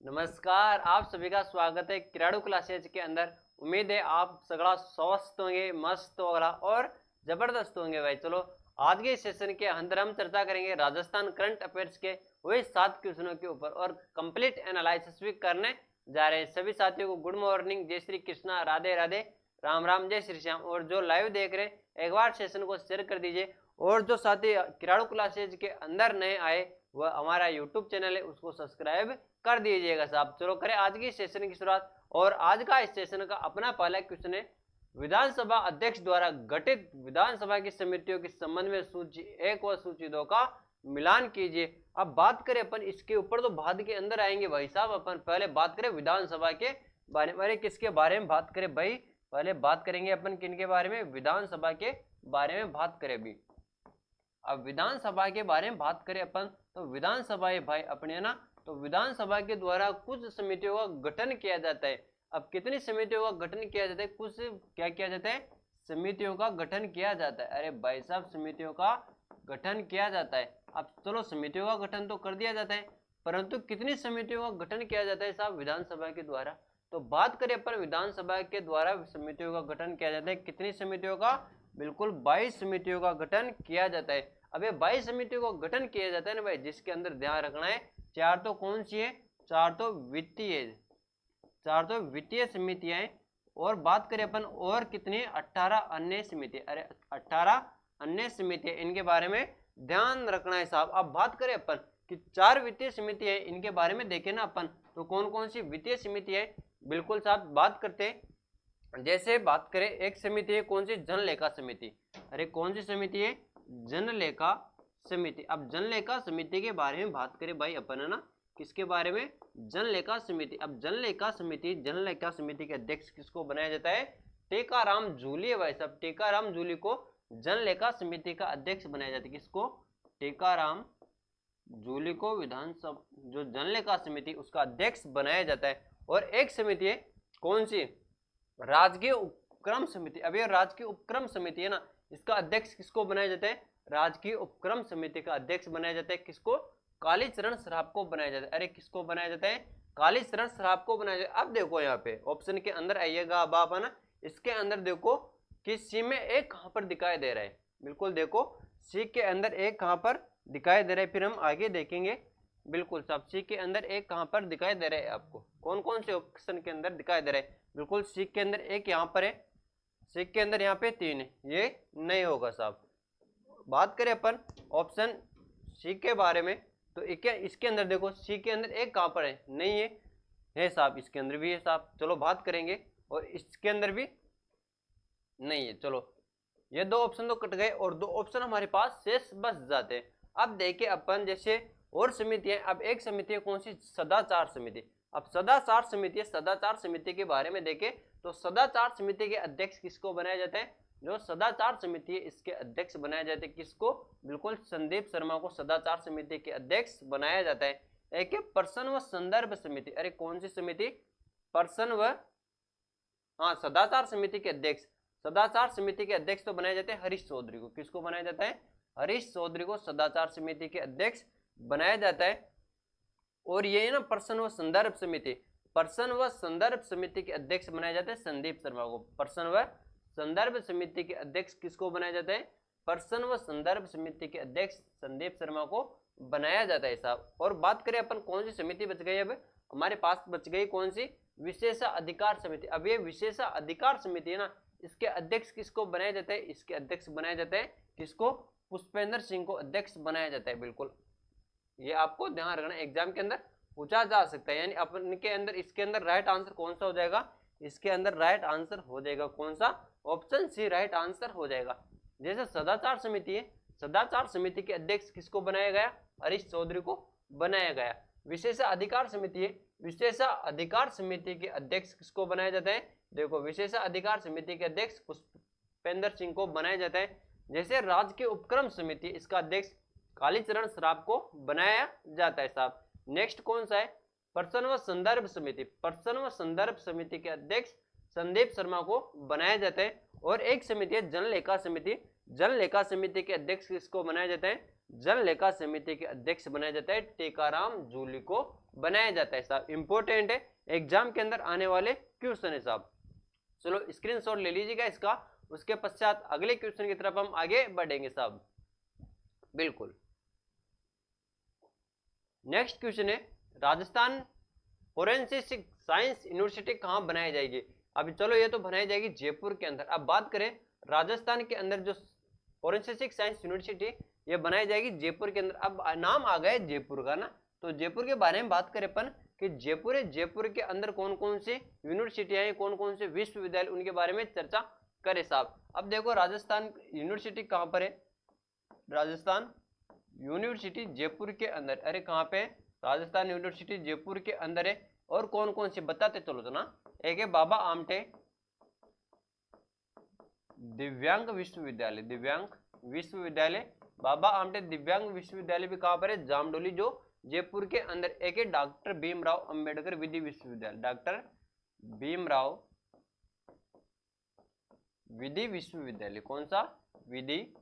नमस्कार, आप सभी का स्वागत है क्रीड़ाणु क्लासेज के अंदर। उम्मीद है आप सगड़ा स्वस्थ होंगे, मस्त होगा और जबरदस्त होंगे भाई। चलो आज के सेशन के अंदर हम चर्चा करेंगे राजस्थान करंट अफेयर्स के वही 7 क्वेश्चनों के ऊपर और कंप्लीट एनालिसिस भी करने जा रहे हैं। सभी साथियों को गुड मॉर्निंग, जय श्री कृष्णा, राधे राधे, राम राम, जय श्री श्याम। और जो लाइव देख रहे हैं एक बार सेशन को शेयर कर दीजिए। और जो साथी क्रीड़ाणु क्लासेज के अंदर नए आए वह हमारा यूट्यूब चैनल है उसको सब्सक्राइब कर दीजिएगा साहब। चलो करें आज की सेशन की शुरुआत। और आज का इस सेशन का अपना पहला क्वेश्चन है, विधानसभा अध्यक्ष द्वारा गठित विधानसभा की समितियों के संबंध में सूची 1 व सूची 2 का मिलान कीजिए। अब बात करें अपन इसके ऊपर तो बाद के अंदर आएंगे भाई साहब। अपन पहले बात करें विधानसभा के बारे में। किसके बारे में बात करें भाई? पहले बात करेंगे अपन किन के बारे में? विधानसभा के बारे में बात करें भी। अब विधानसभा के बारे में बात करें अपन तो विधानसभा है भाई अपने ना, तो विधानसभा के द्वारा कुछ समितियों का गठन किया जाता है। अब कितनी समितियों का गठन किया जाता है? कुछ क्या किया जाता है? समितियों का गठन किया जाता है। अरे भाई साहब, समितियों का गठन किया जाता है। अब चलो समितियों का गठन तो कर दिया जाता है, परंतु कितनी समितियों का गठन किया जाता है साहब विधानसभा के द्वारा? तो बात करें अपन विधानसभा के द्वारा समितियों का गठन किया जाता है। कितनी समितियों का? बिल्कुल 22 समितियों का गठन किया जाता है। अब ये 22 समितियों का गठन किया जाता है ना भाई, जिसके अंदर ध्यान रखना है 4 तो कौन सी है? 4 तो वित्तीय समितियां हैं। और बात करें अपन और कितनी? 18 अन्य समिति। अरे 18 अन्य समितियां, इनके बारे में ध्यान रखना है साहब। अब बात करें अपन कि 4 वित्तीय समिति है, इनके बारे में देखें ना अपन तो कौन कौन सी वित्तीय समिति है? बिल्कुल साहब बात करते हैं। जैसे बात करें एक समिति है कौन सी? जनलेखा समिति। अरे कौन सी समिति है? जनलेखा समिति। अब जनलेखा समिति के बारे में बात करें भाई अपन है ना, किसके बारे में? जनलेखा समिति। अब जनलेखा समिति के अध्यक्ष किसको बनाया जाता है? टेकाराम जूली है भाई साहब। टेकाराम जूली को जनलेखा समिति का अध्यक्ष बनाया जाता है। किसको? टेकाराम जूली को विधानसभा जो जनलेखा समिति उसका अध्यक्ष बनाया जाता है। और एक समिति है कौन सी? राजकीय उपक्रम समिति। अब ये राजकीय उपक्रम समिति है ना, इसका अध्यक्ष किसको बनाया जाता है? राजकीय उपक्रम समिति का अध्यक्ष बनाया जाता है किसको? कालीचरण सराफ को बनाया जाता है। अरे किसको बनाया जाता है? कालीचरण सराफ को बनाया जाता है। अब देखो यहाँ पे ऑप्शन के अंदर आइएगा अब आप है ना, इसके अंदर देखो कि सी में एक कहां पर दिखाई दे रहा है। बिल्कुल देखो सी के अंदर एक कहां पर दिखाई दे रहा है, फिर हम आगे देखेंगे। बिल्कुल साहब सी के अंदर एक कहां पर दिखाई दे रहा है आपको? कौन कौन से ऑप्शन के अंदर दिखाई दे रहा है? बिल्कुल सी के अंदर एक यहाँ पर है, सी के अंदर यहाँ पे 3 है, ये नहीं होगा साहब। बात करें अपन ऑप्शन सी के बारे में तो इसके अंदर देखो सी के अंदर एक कहां पर है? नहीं है साहब। इसके अंदर भी है साहब। चलो बात करेंगे। और इसके अंदर भी नहीं है। चलो ये 2 ऑप्शन तो कट गए और 2 ऑप्शन हमारे पास शेष बच जाते हैं। अब देखिए अपन जैसे और समिति है। अब एक समिति है कौन सी? सदाचार समिति। अब सदाचार समिति के बारे में देखें तो सदाचार समिति के अध्यक्ष किसको बनाया जाता है? जो सदाचार समिति है इसके अध्यक्ष बनाया जाता है किसको? बिल्कुल संदीप शर्मा को सदाचार समिति के अध्यक्ष बनाया जाता है। एक है प्रश्न व संदर्भ समिति। अरे कौन सी समिति? प्रश्न व सदाचार समिति के अध्यक्ष। सदाचार समिति के अध्यक्ष तो बनाए जाते हैं हरीश चौधरी को। किसको बनाया जाता है? हरीश चौधरी को सदाचार समिति के अध्यक्ष बनाया जाता है। और ये ना प्रश्न व संदर्भ समिति, प्रश्न व संदर्भ समिति के अध्यक्ष बनाए जाते हैं संदीप शर्मा को। प्रश्न व संदर्भ समिति के अध्यक्ष किसको बनाया जाता है? प्रश्न व संदर्भ समिति के अध्यक्ष संदीप शर्मा को बनाया जाता है साहब। और बात करें अपन कौन सी समिति बच गई? अब हमारे पास बच गई कौन सी? विशेषाधिकार समिति। अब ये विशेषाधिकार समिति है ना, इसके अध्यक्ष किसको बनाया जाता है? इसके अध्यक्ष बनाया जाता है किसको? पुष्पेंद्र सिंह को अध्यक्ष बनाया जाता है। बिल्कुल ये आपको ध्यान रखना, एग्जाम के अंदर पूछा जा सकता है। यानी अपन के अंदर इसके अंदर राइट आंसर कौन सा हो जाएगा? इसके अंदर राइट आंसर हो जाएगा कौन सा? ऑप्शन सी राइट आंसर हो जाएगा। जैसे सदाचार समिति है, सदाचार समिति के अध्यक्ष किसको बनाया गया? हरीश चौधरी को बनाया गया। विशेषाधिकार समिति है, विशेषाधिकार समिति के अध्यक्ष किसको बनाया जाता है? देखो विशेषाधिकार समिति के अध्यक्ष पुष्पेंद्र सिंह को बनाया जाता है। जैसे राजकीय उपक्रम समिति, इसका अध्यक्ष कालीचरण सराफ को बनाया जाता है साहब। नेक्स्ट कौन सा है? प्रश्न व संदर्भ समिति। प्रश्न व संदर्भ समिति के अध्यक्ष संदीप शर्मा को बनाया जाता है। और एक समिति है जनलेखा समिति। जनलेखा समिति के अध्यक्ष किसको बनाया जाता है? जन लेखा समिति के अध्यक्ष बनाया जाता है? टीकाराम जूली को बनाया जाता है साहब। इंपॉर्टेंट है, एग्जाम के अंदर आने वाले क्वेश्चन है साहब। चलो स्क्रीनशॉट ले लीजिएगा इसका, उसके पश्चात अगले क्वेश्चन की तरफ हम आगे बढ़ेंगे साहब। बिल्कुल, नेक्स्ट क्वेश्चन है, राजस्थान फोरेंसिक साइंस यूनिवर्सिटी कहाँ बनाई जाएगी? अभी चलो ये तो बनाई जाएगी जयपुर के अंदर। अब बात करें राजस्थान के अंदर जो फोरेंसिक साइंस यूनिवर्सिटी ये बनाई जाएगी जयपुर के अंदर। अब नाम आ गया जयपुर का ना, तो जयपुर के बारे में बात करें अपन कि जयपुर है, जयपुर के अंदर कौन कौन सी यूनिवर्सिटियां हैं, कौन कौन से विश्वविद्यालय, उनके बारे में चर्चा करें साहब। अब देखो राजस्थान यूनिवर्सिटी कहाँ पर है? राजस्थान यूनिवर्सिटी जयपुर के अंदर। अरे कहाँ पे? राजस्थान यूनिवर्सिटी जयपुर के अंदर है। और कौन कौन सी बताते चलो तो ना, एक है बाबा आमटे दिव्यांग विश्वविद्यालय, दिव्यांग विश्वविद्यालय, बाबा आमटे दिव्यांग विश्वविद्यालय भी कहाँ पर है? जामडोली जो जयपुर के अंदर। एक है डॉक्टर भीमराव अंबेडकर विधि विश्वविद्यालय, डॉक्टर भीमराव विधि विश्वविद्यालय। कौन सा? विधि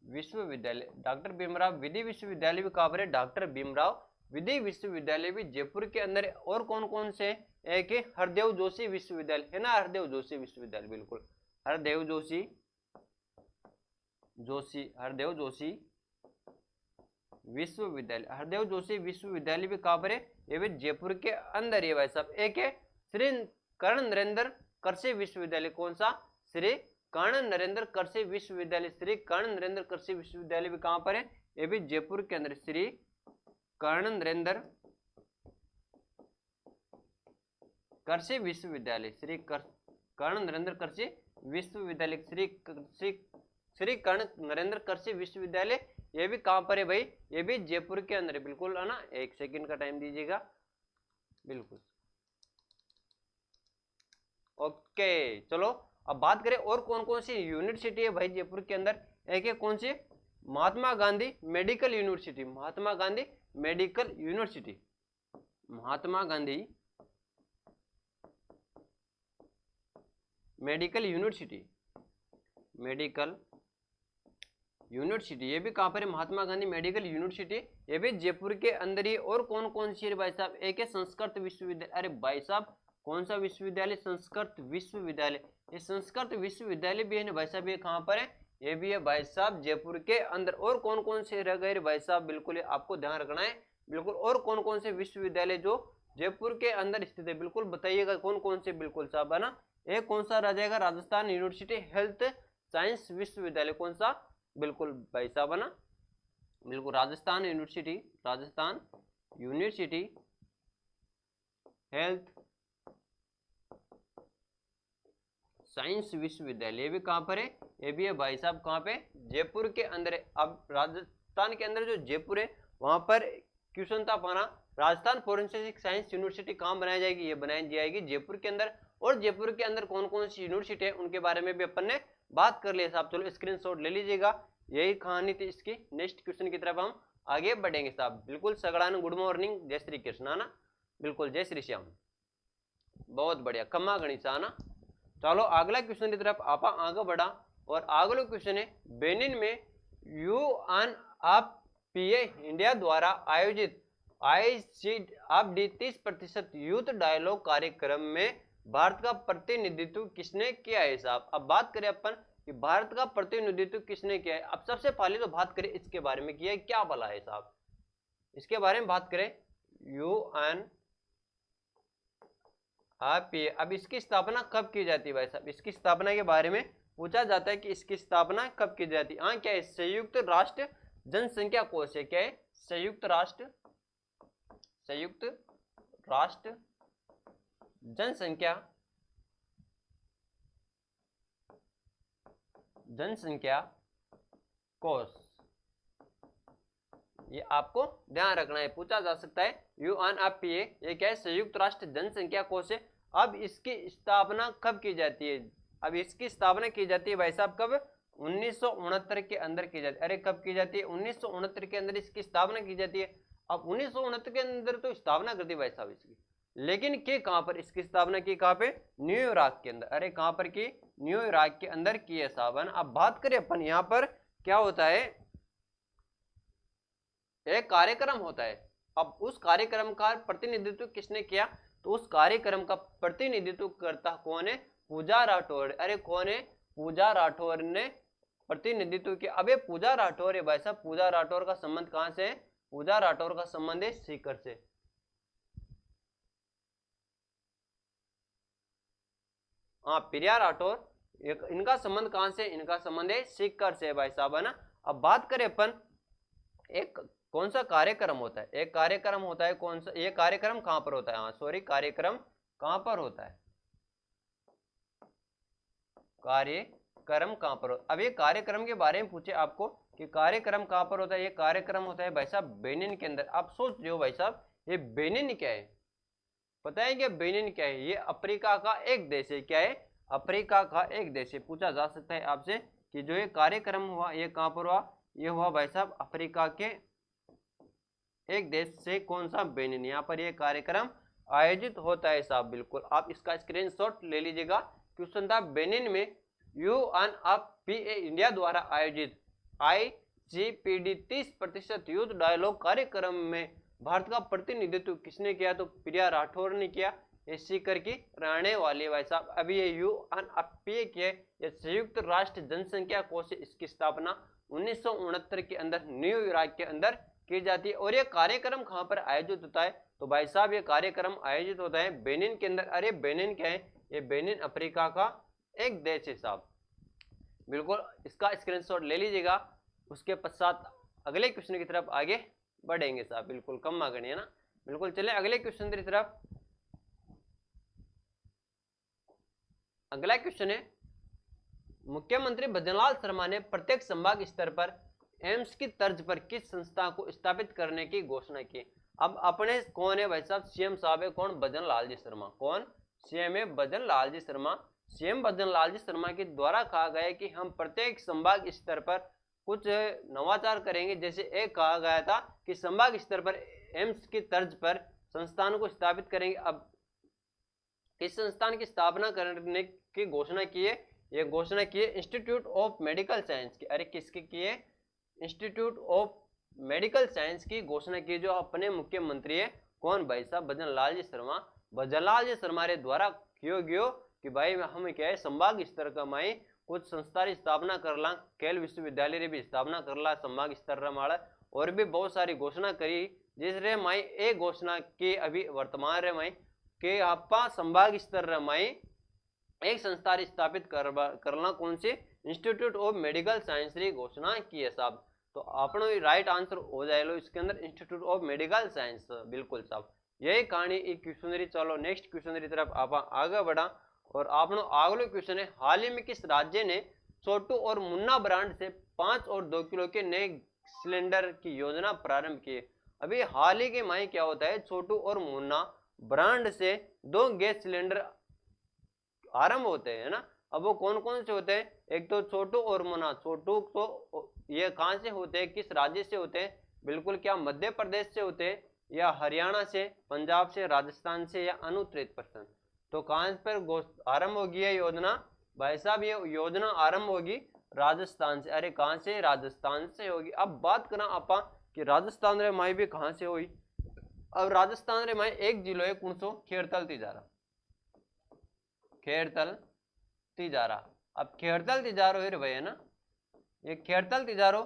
विश्वविद्यालय। डॉक्टर भीमराव विधि विश्वविद्यालय भी कहाँ पर है? डॉक्टर भीमराव विधि विश्वविद्यालय भी जयपुर के अंदर है। और कौन कौन से? एक है हरदेव जोशी विश्वविद्यालय, है ना, हरदेव जोशी विश्वविद्यालय, बिल्कुल हरदेव जोशी हरदेव जोशी विश्वविद्यालय। हरदेव जोशी विश्वविद्यालय भी कहाँ पर है? ये भी जयपुर के अंदर है भाई साहब। एक है श्री कर्ण नरेंद्र कृषि विश्वविद्यालय। कौन सा? श्री कर्ण नरेंद्र कृषि विश्वविद्यालय। श्री कर्ण नरेंद्र कृषि विश्वविद्यालय भी कहाँ पर है? ये भी जयपुर के अंदर। श्री कर्ण नरेंद्र कृषि विश्वविद्यालय, श्री कर्ण नरेंद्र कृषि विश्वविद्यालय, श्री कर्ण नरेंद्र कृषि विश्वविद्यालय, ये भी कहाँ पर है भाई? ये भी जयपुर के अंदर है, बिल्कुल है ना। एक सेकंड का टाइम दीजिएगा, बिल्कुल ओके। चलो अब बात करें और कौन कौन सी यूनिवर्सिटी है भाई जयपुर के अंदर। एक है कौन सी? Mahatma Gandhi medical university, Mahatma Gandhi medical university, Mahatma Gandhi medical university, medical university, ये भी कहाँ पर है? महात्मा गांधी मेडिकल यूनिवर्सिटी, ये भी जयपुर के अंदर ही। और कौन कौन सी है भाई साहब? एक है संस्कृत विश्वविद्यालय। अरे भाई साहब कौन सा विश्वविद्यालय? संस्कृत विश्वविद्यालय। ये संस्कृत विश्वविद्यालय भी है ना भाई साहब, ये कहाँ पर है? ये भी है भाई साहब जयपुर के अंदर। और कौन कौन से रह गए भाई साहब? बिल्कुल आपको ध्यान रखना है, बिल्कुल। और कौन कौन से विश्वविद्यालय जो जयपुर के अंदर स्थित है, बिल्कुल बताइएगा कौन कौन से, बिल्कुल साहब, है ना। एक कौन सा रह जाएगा? राजस्थान यूनिवर्सिटी हेल्थ साइंस विश्वविद्यालय। कौन सा? बिल्कुल भाई साहब, है ना, बिल्कुल Rajasthan university, Rajasthan university health science विश्वविद्यालय, ये भी कहाँ पर है? ये भी है भाई साहब कहाँ पे? जयपुर के अंदर है। अब राजस्थान के अंदर जो जयपुर है वहां पर क्वेश्चन था हमारा, राजस्थान फोरेंसिक साइंस यूनिवर्सिटी कहाँ बनाई जाएगी? ये बनाई जाएगी जयपुर के अंदर। और जयपुर के अंदर कौन कौन सी यूनिवर्सिटी है उनके बारे में भी अपन ने बात कर लिया साहब। चलो स्क्रीनशॉट ले लीजिएगा, यही कहानी थी इसकी। नेक्स्ट क्वेश्चन की तरफ हम आगे बढ़ेंगे साहब। बिल्कुल सगड़ान गुड मॉर्निंग, जय श्री कृष्ण, है ना, बिल्कुल जय श्री श्याम, बहुत बढ़िया, खम्मा गणित, है ना। चलो अगला क्वेश्चन की तरफ आप आगे बढ़ा। और अगला क्वेश्चन है, बेनिन में यूएनएफपीए इंडिया द्वारा आयोजित ICFD 30% यूथ डायलॉग कार्यक्रम में भारत का प्रतिनिधित्व किसने किया है साहब। अब बात करें अपन कि भारत का प्रतिनिधित्व किसने किया है। अब सबसे पहले तो बात करें इसके बारे में, किया है क्या भला है साहब, इसके बारे में बात करें। यूएनएफपीए, अब इसकी स्थापना कब की जाती है भाई साहब? इसकी स्थापना के बारे में पूछा जाता है कि इसकी स्थापना कब की जाती है। हाँ क्या है? संयुक्त राष्ट्र जनसंख्या कोष है। क्या है? संयुक्त राष्ट्र जनसंख्या कोष, ये आपको ध्यान रखना है, पूछा जा सकता है। यूएनएफपीए ये क्या है? संयुक्त राष्ट्र जनसंख्या कोष है। अब इसकी स्थापना कब की जाती है? अब इसकी स्थापना की जाती है भाई साहब कब? 1969 के अंदर की जाती है। अरे कब की जाती है? 1969 के अंदर इसकी स्थापना की जाती है। अब 1969 के अंदर तो स्थापना करती है भाई साहब इसकी, लेकिन के कहां पर इसकी स्थापना की? कहां पे? न्यूयॉर्क के अंदर। अरे कहां पर की? न्यूयॉर्क के अंदर की है साहब। अब बात करें अपन यहाँ पर क्या होता है, एक कार्यक्रम होता है। अब उस कार्यक्रम का प्रतिनिधित्व किसने किया, तो उस कार्यक्रम का प्रतिनिधित्व करता कौन है, पूजा राठौर। अरे कौन है, पूजा राठौर ने प्रतिनिधित्व किया। अब ये पूजा राठौर है भाई साहब, पूजा राठौर का संबंध कहां से है, पूजा राठौर का संबंध है सीकर से। हाँ प्रिया राठौर, इनका संबंध कहां से, इनका संबंध है सीकर से भाई साहब, है ना। अब बात करें अपन, एक कौन सा कार्यक्रम होता है, एक कार्यक्रम होता है कौन सा, ये कार्यक्रम कहां पर होता है, हाँ सॉरी, कार्यक्रम कहां पर होता है, कार्यक्रम कहां पर होता है। अब ये कार्यक्रम के बारे में पूछे आपको कि कार्यक्रम कहां पर होता है, ये कार्यक्रम होता है भाई साहब बेनिन के अंदर। आप सोच रहे हो भाई साहब ये बेनिन क्या है, पता है क्या बेनिन क्या है, ये अफ्रीका का एक देश है। क्या है, अफ्रीका का एक देश है। पूछा जा सकता है आपसे कि जो ये कार्यक्रम हुआ ये कहां पर हुआ, ये हुआ भाई साहब अफ्रीका के एक देश से, कौन सा, बेनिन। यहाँ पर ये कार्यक्रम आयोजित होता है साहब, बिल्कुल आप इसका स्क्रीनशॉट ले लीजिएगा। क्वेश्चन था बेनिन में यूएनएफपीए इंडिया द्वारा आयोजित ICPD 30% युद्ध डायलॉग कार्यक्रम में भारत का प्रतिनिधित्व किसने किया, तो प्रिया राठौर ने किया। ये सीकर की रहने वाली भाई साहब। अभी ये यूएनएफपीए के, ये संयुक्त राष्ट्र जनसंख्या कोष से इसकी स्थापना 1969 के अंदर न्यूयॉर्क के अंदर की जाती है। और ये कार्यक्रम कहां पर आयोजित होता है, तो भाई साहब ये कार्यक्रम आयोजित होता है बेनिन के अंदर। अरे बेनिन क्या है, ये बेनिन अफ्रीका का एक देश है साहब, बिल्कुल इसका स्क्रीनशॉट ले लीजिएगा। उसके पश्चात अगले क्वेश्चन की तरफ आगे बढ़ेंगे साहब, बिल्कुल कम मांगनी है ना, बिल्कुल। चले अगले क्वेश्चन की तरफ। अगला क्वेश्चन है, मुख्यमंत्री भजनलाल शर्मा ने प्रत्येक संभाग स्तर पर एम्स की तर्ज पर किस संस्था को स्थापित करने की घोषणा की। अब अपने कौन है भाई साहब, सीएम साहब है कौन, भजन लाल जी शर्मा। कौन, सीएम है भजन लाल जी शर्मा। सीएम भजन लाल जी शर्मा के द्वारा कहा गया है कि हम प्रत्येक संभाग स्तर पर कुछ नवाचार करेंगे। जैसे एक कहा गया था कि संभाग स्तर पर एम्स की तर्ज पर संस्थान को स्थापित करेंगे। अब इस संस्थान की स्थापना करने की घोषणा की है, ये घोषणा की है इंस्टीट्यूट ऑफ मेडिकल साइंस की। अरे किसकी की है, इंस्टीट्यूट ऑफ मेडिकल साइंस की घोषणा की, जो अपने मुख्यमंत्री है कौन भाई साहब, भजन लाल जी शर्मा। भजन लाल जी शर्मा द्वारा कियो गयो कि भाई हम क्या है संभाग स्तर का माई कुछ संस्था की स्थापना करला, खेल विश्वविद्यालय री भी स्थापना करला संभाग स्तर माड़ा, और भी बहुत सारी घोषणा करी। जिसरे माई एक घोषणा की अभी वर्तमान रे माई के आपा संभाग स्तर माई एक संस्था स्थापित करना, कौन सी, इंस्टीट्यूट ऑफ मेडिकल साइंस की घोषणा की है साहब। तो अपनो राइट आंसर हो जाएगा इसके अंदर इंस्टीट्यूट ऑफ मेडिकल साइंस, बिल्कुल साहब। यही कहानी एक क्वेश्चन रही। चलो नेक्स्ट क्वेश्चन की तरफ आप आगे बढ़ा, और आपनो अगला क्वेश्चन है, हाल ही में किस राज्य ने छोटू और मुन्ना ब्रांड से 5 और 2 किलो के नए सिलेंडर की योजना प्रारंभ की। अभी हाल ही के माई क्या होता है, छोटू और मुन्ना ब्रांड से 2 गैस सिलेंडर आरंभ होते हैं ना। अब वो कौन कौन से होते हैं, एक तो छोटू और मुन्ना। छोटू तो ये कहां से होते हैं, किस राज्य से होते हैं, बिल्कुल क्या मध्य प्रदेश से होते हैं, या हरियाणा से, पंजाब से, राजस्थान से, या अनुत्तरित प्रश्न। तो कहां पर आरंभ होगी ये योजना, भाई साहब ये योजना आरंभ होगी राजस्थान से। अरे कहां से, राजस्थान से होगी। अब बात करा आपा कि राजस्थान रे माई भी कहां से हुई। अब राजस्थान रे माई एक जिलो है कौन सो, खेड़तल तिजारा, खेड़तल तिजारा। अब खेड़तल तिजारो है भाई, है ना, ये खेड़तल तिजारो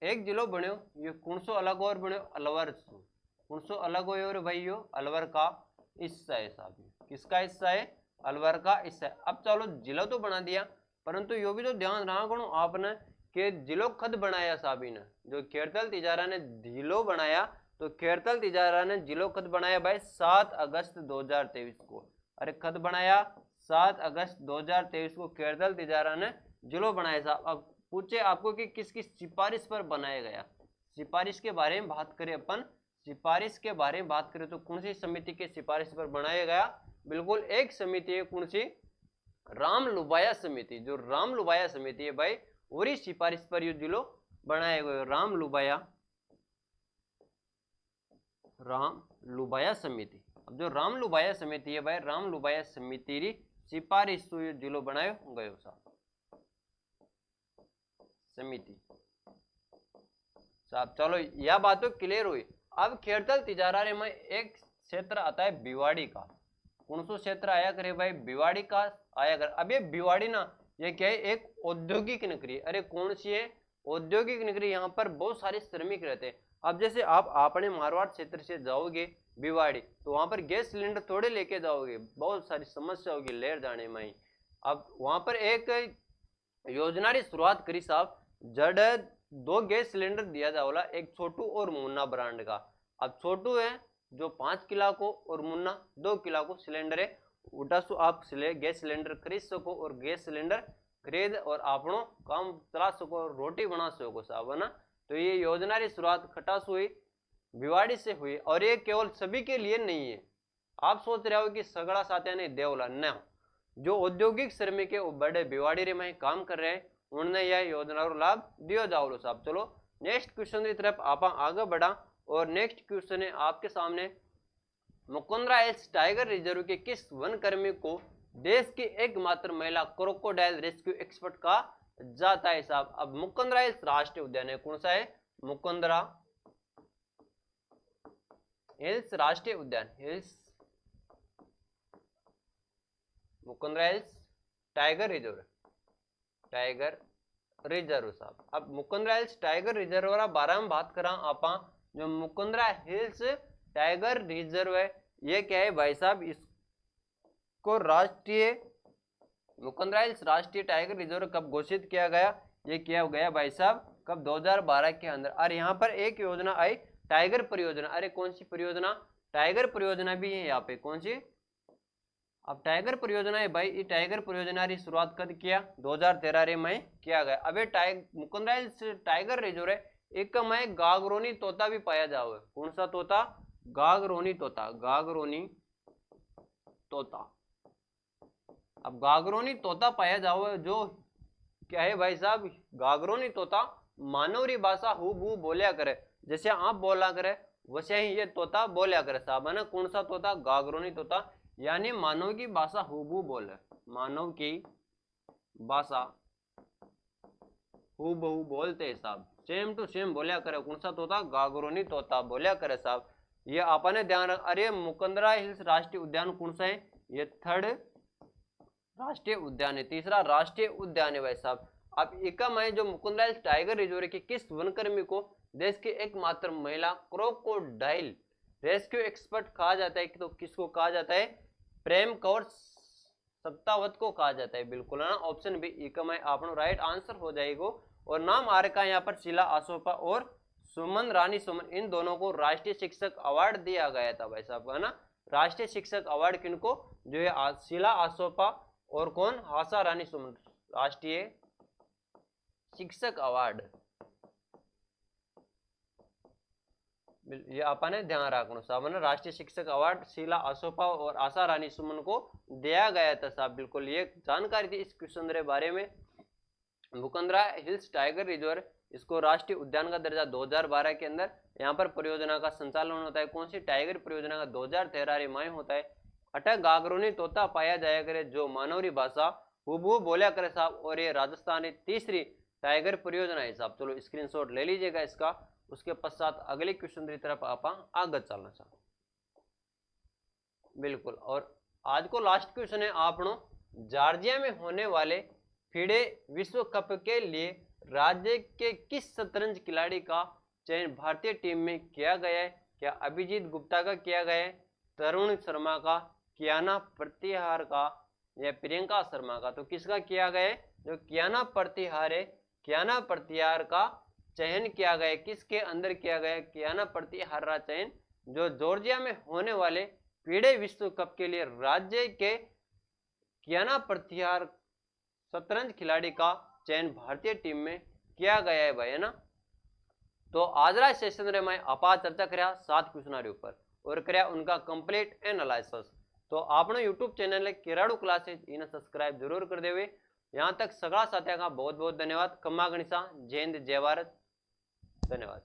एक जिलो बन्यो, ये कुणसो अलग और बन्यो अलवर सु। कुणसो अलग हो रे भाई, यो अलवर का हिस्सा है साहब। किसका हिस्सा है, अलवर का हिस्सा है। अब चलो जिलो तो बना दिया, परंतु यो भी तो ध्यान रखो आपने कि जिलो खद बनाया साहब ने, जो खेड़तल तिजारा ने जिलो बनाया, तो खेड़तल तिजारा ने जिलो खद बनाया भाई 7 अगस्त 2023 को। अरे खद बनाया 7 अगस्त 2023 को खेड़तल तिजारा ने जिलो बनाया साहब। अब पूछे आपको कि किसकी सिफारिश पर बनाया गया, सिफारिश के बारे में बात करें अपन, सिफारिश के बारे में बात करें तो कौन सी समिति के सिफारिश पर बनाया गया, बिल्कुल एक समिति है कौन सी, राम लुबाया समिति। जो राम लुबाया समिति है भाई, वही सिफारिश पर ये जिलो बनाए गए, राम लुबाया समिति। अब जो राम लुबाया समिति है भाई, राम लुबाया समिति री सिफारिश तो ये जिलो बनायो गयो साहब, समिति साहब चलो यह बात तो क्लियर हुई। अब खेड़तल तिजारा रे में एक क्षेत्र आता है भिवाड़ी का। कौन सा क्षेत्र आया करे भाई? भिवाड़ी का आया कर। अब ये भिवाड़ी ना ये क्या है? एक औद्योगिक नगरी। अरे कौन सी है? औद्योगिक नगरी। यहाँ पर बहुत सारे श्रमिक रहते हैं। अब जैसे आप अपने मारवाड़ क्षेत्र से जाओगे भिवाड़ी तो वहां पर गैस सिलेंडर थोड़े लेके जाओगे, बहुत सारी समस्या होगी लेर जाने में ही। अब वहां पर एक योजना की शुरुआत करी साहब, जड़ 2 गैस सिलेंडर दिया जाओला, एक छोटू और मुन्ना ब्रांड का। अब छोटू है जो 5 किलो को और मुन्ना 2 किलो को सिलेंडर है, उठा सो आप गैस सिलेंडर खरीद सको और गैस सिलेंडर खरीद और आपनो काम चला सको, रोटी बना सको साहब, है ना। तो ये योजना की शुरुआत खटास हुई भिवाड़ी से हुई। और ये केवल सभी के लिए नहीं है। आप सोच रहे हो कि सगड़ा साथिया ने देवला न, जो औद्योगिक श्रमिक है वो बड़े भिवाड़ी रे में काम कर रहे हैं, उन्होंने यह योजना को लाभ दियो जाओ साहब। चलो नेक्स्ट क्वेश्चन की तरफ आप आगे बढ़ा और नेक्स्ट क्वेश्चन है आपके सामने, मुकुंदरा हिल्स टाइगर रिजर्व के किस वन कर्मी को देश की एकमात्र महिला क्रोकोडाइल रेस्क्यू एक्सपर्ट कहा जाता है साहब? अब मुकुंदरा हिल्स राष्ट्रीय उद्यान है, कौन सा है? मुकुंदरा हिल्स राष्ट्रीय उद्यान, hills Mukundra hills tiger reserve, tiger reserve साहब। अब मुकुंदरा हिल्स टाइगर रिजर्व रा बारे में बात करा आपा, जो मुकुंदरा हिल्स टाइगर रिजर्व है ये क्या है भाई साहब? इसको राष्ट्रीय मुकुंदरा हिल्स राष्ट्रीय टाइगर रिजर्व कब घोषित किया गया? ये किया गया भाई साहब कब? 2012 के अंदर। और यहाँ पर एक योजना आई टाइगर परियोजना। अरे कौन सी परियोजना? टाइगर परियोजना भी है यहाँ पे। कौन सी? अब टाइगर परियोजना है भाई, ये टाइगर परियोजना की शुरुआत कब किया? 2013 में किया गया। अब ये मुकुंदरा हिल्स टाइगर रिजर्व है, एक में गागरोनी तोता भी पाया जाओ। कौन सा तोता? गागरोनी तोता, गागरोनी तोता। अब गागरोनी तोता पाया जाओ, जो क्या है भाई साहब? गागरोनी तोता मानवरी भाषा हूबहू बोलिया करे, जैसे आप बोला करे वैसे ही ये तोता बोलिया करे साहब, है ना। कौन सा तोता? गागरोनी तोता, यानी मानव की भाषा हूबहू बोले, मानव की भाषा हूबहू बोलते हैं साहब, सेम टू सेम बोलिया करे। कौन सा तोता? गागरोनी तोता बोलिया करे साहब। ये आपने ध्यान रख। अरे मुकुंदरा हिल्स राष्ट्रीय उद्यान कौन सा है? ये 3rd राष्ट्रीय उद्यान है, तीसरा राष्ट्रीय उद्यान है भाई साहब। अब एकम है जो मुकुंदरा हिल्स टाइगर रिजर्व के किस वनकर्मी को देश की एकमात्र महिला क्रोकोडाइल रेस्क्यू एक्सपर्ट कहा जाता है? तो किसको कहा जाता है? प्रेम कौर सत्तावत को कहा जाता है। बिल्कुल है ना, ऑप्शन बी एकम है आपनो राइट आंसर हो जाएगा। और नाम आ रखा है यहाँ पर शीला आसोपा और सुमन रानी सुमन, इन दोनों को राष्ट्रीय शिक्षक अवार्ड दिया गया था भाई साहब, है ना। राष्ट्रीय शिक्षक अवार्ड किनको? जो है शीला आसोपा और कौन? आशा रानी सुमन, राष्ट्रीय शिक्षक अवार्ड। ये अपने ध्यान रखना साहब, है ना। राष्ट्रीय शिक्षक अवार्ड शीला आसोपा और आशा रानी सुमन को दिया गया था साहब। बिल्कुल ये जानकारी थी इस क्वेश्चन के बारे में। मुकुंदरा हिल्स टाइगर रिजर्व, इसको राष्ट्रीय उद्यान का दर्जा 2012 के अंदर। यहाँ पर परियोजना का संचालन होता है कौन सी? टाइगर परियोजना का 2013 में होता है। अटक गागरोनी तोता पाया जाया करे जो मानवरी भाषा हूबहू बोलिया करे साहब। और ये राजस्थान की तीसरी टाइगर परियोजना है साहब। चलो स्क्रीनशॉट ले लीजिएगा इसका। उसके पश्चात अगले क्वेश्चन की तरफ आप आगे चलना चाहते। बिल्कुल, और आज को लास्ट क्वेश्चन है आपनो, जॉर्जिया में होने वाले फीडे विश्व कप के लिए राज्य के किस शतरंज खिलाड़ी का चयन भारतीय टीम में किया गया है? क्या अभिजीत गुप्ता का किया गया है, तरुण शर्मा का, कियाना प्रतिहार का या प्रियंका शर्मा का? तो किसका किया गया है? जो कियाना प्रतिहार है, कियाना प्रतिहार का चयन किया गया। किसके अंदर किया गया? कियाना प्रतिहार का चयन जो जॉर्जिया में होने वाले फीडे विश्व कप के लिए राज्य के कियाना प्रतिहार शतरंज खिलाड़ी का चयन भारतीय टीम में किया गया है भाई, है ना। तो आज रा सेशन रे मैं अपा चर्चा करया 7 क्वेश्चन ऊपर और करया उनका कंप्लीट एनालिसिस। तो आपने यूट्यूब चैनल है केराड़ू क्लासेज इन्हें सब्सक्राइब जरूर कर देवे। यहाँ तक सगड़ा साथियों का बहुत बहुत धन्यवाद। कम्मा गणिसा, जय हिंद, जय भारत, धन्यवाद।